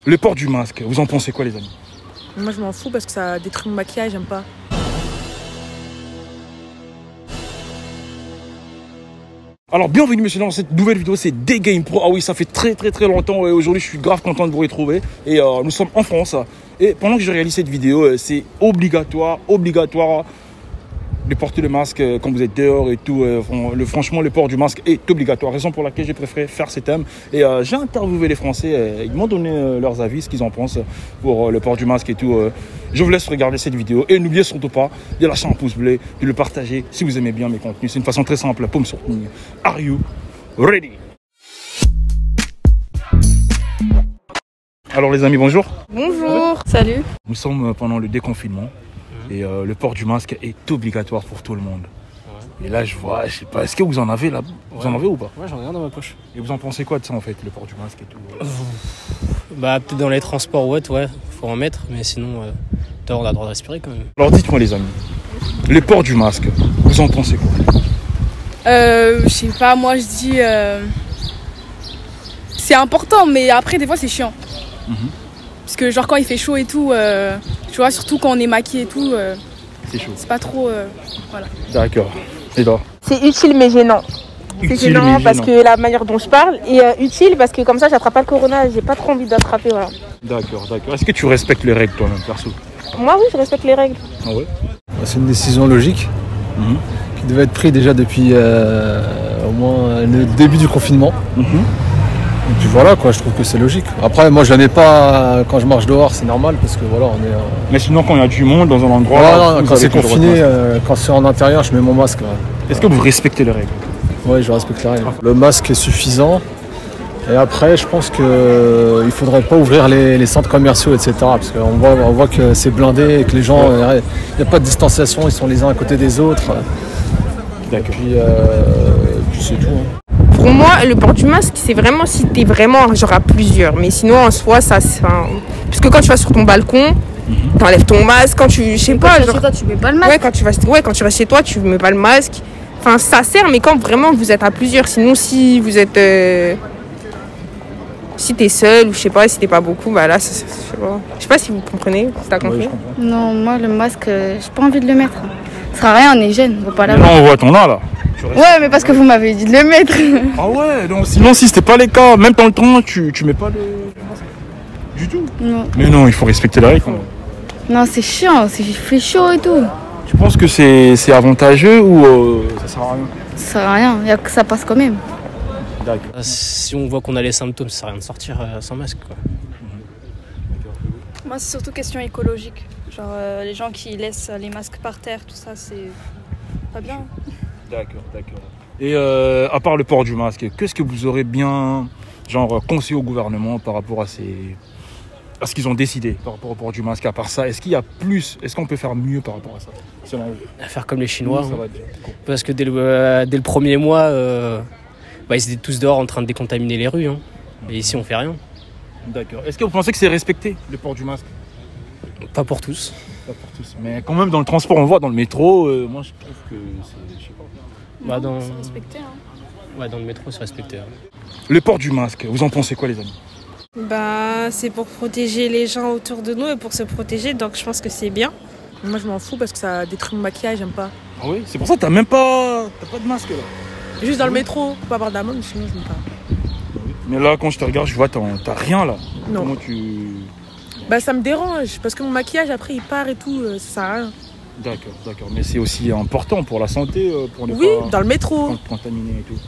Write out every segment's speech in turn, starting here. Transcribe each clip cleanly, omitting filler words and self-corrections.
Le port du masque, vous en pensez quoi les amis? Moi je m'en fous parce que ça détruit mon maquillage, j'aime pas. Alors bienvenue messieurs dans cette nouvelle vidéo, c'est Degame Pro. Ah oui, ça fait très longtemps et aujourd'hui je suis grave content de vous retrouver. Et nous sommes en France. Et pendant que je réalise cette vidéo, c'est obligatoire de porter le masque quand vous êtes dehors et tout. Franchement, le port du masque est obligatoire. Raison pour laquelle j'ai préféré faire ce thème. Et j'ai interviewé les Français. Ils m'ont donné leurs avis, ce qu'ils en pensent pour le port du masque et tout. Je vous laisse regarder cette vidéo. Et n'oubliez surtout pas de lâcher un pouce bleu, de le partager si vous aimez bien mes contenus. C'est une façon très simple pour me soutenir. Are you ready? Alors les amis, bonjour. Bonjour. Salut. Nous sommes pendant le déconfinement. Et le port du masque est obligatoire pour tout le monde. Ouais. Et là, je vois, je sais pas, est-ce que vous en avez là? Vous en avez ou pas? Ouais, j'en ai un dans ma poche. Et vous en pensez quoi de ça en fait, le port du masque et tout? Bah, peut-être dans les transports, ouais, faut en mettre, mais sinon, dehors, on a le droit de respirer quand même. Alors dites-moi les amis, le port du masque, vous en pensez quoi? Je sais pas, moi je dis. C'est important, mais après, des fois, c'est chiant. Parce que, genre, quand il fait chaud et tout, tu vois, surtout quand on est maquillé et tout, c'est chaud. C'est pas trop. Voilà. D'accord. Et toi? C'est utile mais gênant. C'est gênant parce que la manière dont je parle et utile parce que comme ça j'attrape pas le corona, j'ai pas trop envie d'attraper, voilà. D'accord. Est-ce que tu respectes les règles toi-même perso? Moi oui, je respecte les règles. Ah ouais? C'est une décision logique qui devait être prise déjà depuis au moins le début du confinement. Et puis voilà quoi, je trouve que c'est logique. Après moi je n'en ai pas quand je marche dehors, c'est normal parce que voilà on est. Mais sinon quand il y a du monde dans un endroit. Voilà, quand c'est confiné, quand c'est en intérieur, je mets mon masque. Est-ce que vous respectez les règles? Oui, je respecte les règles. Le masque est suffisant. Et après, je pense qu'il ne faudrait pas ouvrir les centres commerciaux, etc. Parce qu'on voit que c'est blindé et que les gens, il n'y a pas de distanciation, ils sont les uns à côté des autres. D'accord. Et puis c'est tout. Pour moi, le port du masque, c'est vraiment si t'es vraiment genre à plusieurs. Mais sinon, en soi, ça c'est. Parce que quand tu vas sur ton balcon, t'enlèves ton masque. Quand tu. Je sais pas. Genre... Chez toi, tu mets pas le masque. Quand tu restes chez toi, tu mets pas le masque. Enfin, ça sert, mais quand vraiment vous êtes à plusieurs. Sinon, si vous êtes. Si t'es seul ou je sais pas, si t'es pas beaucoup, bah là, je sais pas si vous comprenez, si t'as compris. Non, moi, le masque, j'ai pas envie de le mettre. Ça sert à rien, on est jeune, on va pas l'avoir. Non, on voit ton âge là. Ouais, mais parce que vous m'avez dit de le mettre. Ah ouais, donc sinon si c'était pas les cas, même dans le temps, tu mets pas de masque du tout. Non. Mais non, il faut respecter la règle quand même. Non, c'est chiant, il fait chaud et tout. Tu penses que c'est avantageux ou ça sert à rien? Ça sert à rien, ça passe quand même. D'accord. Si on voit qu'on a les symptômes, ça sert à rien de sortir sans masque, quoi. Moi, c'est surtout question écologique. Genre, les gens qui laissent les masques par terre, tout ça, c'est pas bien. D'accord. Et à part le port du masque, qu'est-ce que vous aurez bien conseillé au gouvernement par rapport à ce qu'ils ont décidé par rapport au port du masque? À part ça, est-ce qu'il y a plus? Est-ce qu'on peut faire mieux par rapport à ça selon vous? Faire comme les Chinois. Ça va parce que dès le premier mois, ils étaient tous dehors en train de décontaminer les rues. Et ici, on fait rien. D'accord. Est-ce que vous pensez que c'est respecté, le port du masque? Pas pour tous. Pas pour tous. Mais quand même, dans le transport, on voit, dans le métro, moi, je trouve que c'est... Je sais pas. C'est respecté. Ouais, dans le métro, c'est respecté. Le port du masque, vous en pensez quoi, les amis? Bah, c'est pour protéger les gens autour de nous et pour se protéger, donc je pense que c'est bien. Moi je m'en fous parce que ça détruit mon maquillage, j'aime pas. Ah oui? C'est pour ça que t'as pas de masque, là? Juste dans le métro, faut pas avoir d'amende, sinon je n'aime pas. Mais là, quand je te regarde, je vois, t'as rien, là. Non. Comment tu... Bah ça me dérange, parce que mon maquillage, après, il part et tout, ça sert à rien. D'accord. Mais c'est aussi important pour la santé, pour ne pas... dans le métro. Contaminer et tout.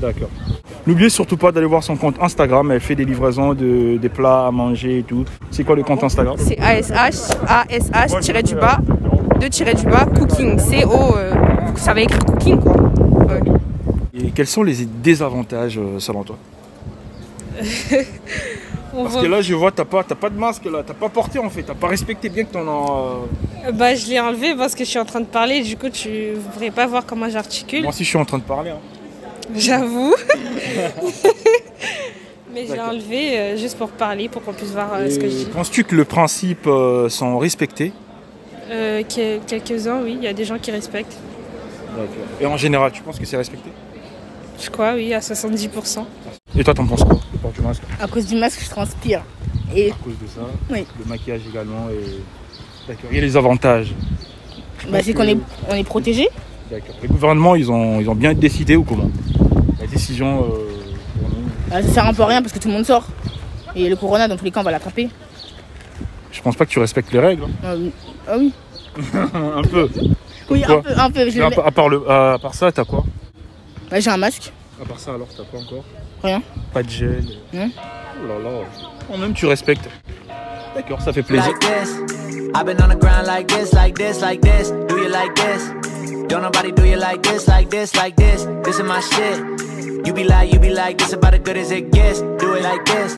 D'accord. N'oubliez surtout pas d'aller voir son compte Instagram. Elle fait des livraisons des plats à manger et tout. C'est quoi le compte Instagram? C'est ASH-du-bas, cooking. Ça va écrire cooking, quoi. Ouais. Et quels sont les désavantages selon toi? Parce que là, je vois, t'as pas de masque là, t'as pas porté en fait, t'as pas respecté bien que t'en as. Bah, je l'ai enlevé parce que je suis en train de parler, du coup, vous pourrez pas voir comment j'articule. Moi aussi, je suis en train de parler. J'avoue. Mais je l'ai enlevé juste pour parler, pour qu'on puisse voir ce que je dis. Penses-tu que le principe sont respectés? Quelques-uns, oui, il y a des gens qui respectent. D'accord. Et en général, tu penses que c'est respecté? Je crois, oui, à 70%. Et toi, t'en penses quoi, le port du masque? À cause du masque, je transpire. Et à cause de ça. Oui. Le maquillage également. D'accord. Il y a les avantages. c'est qu'on on est protégé. D'accord. Les gouvernements, ils ont bien décidé ou comment? La décision pour nous. Ça sert un peu à rien parce que tout le monde sort. Et le corona, dans tous les cas, on va l'attraper. Je pense pas que tu respectes les règles. Ah oui. Un peu. Oui, Pourquoi? un peu. À part ça, t'as quoi? J'ai un masque. À part ça, alors, t'as quoi encore? Rien. Pas de gel. Non. Oh là là. Quand même, tu respectes. D'accord, ça fait plaisir. Like this. I've been on the ground like this, like this, like this. Do you like this? Don't nobody do you like this, like this, like this. This is my shit. You be like, this about as good as it gets. Do it like this.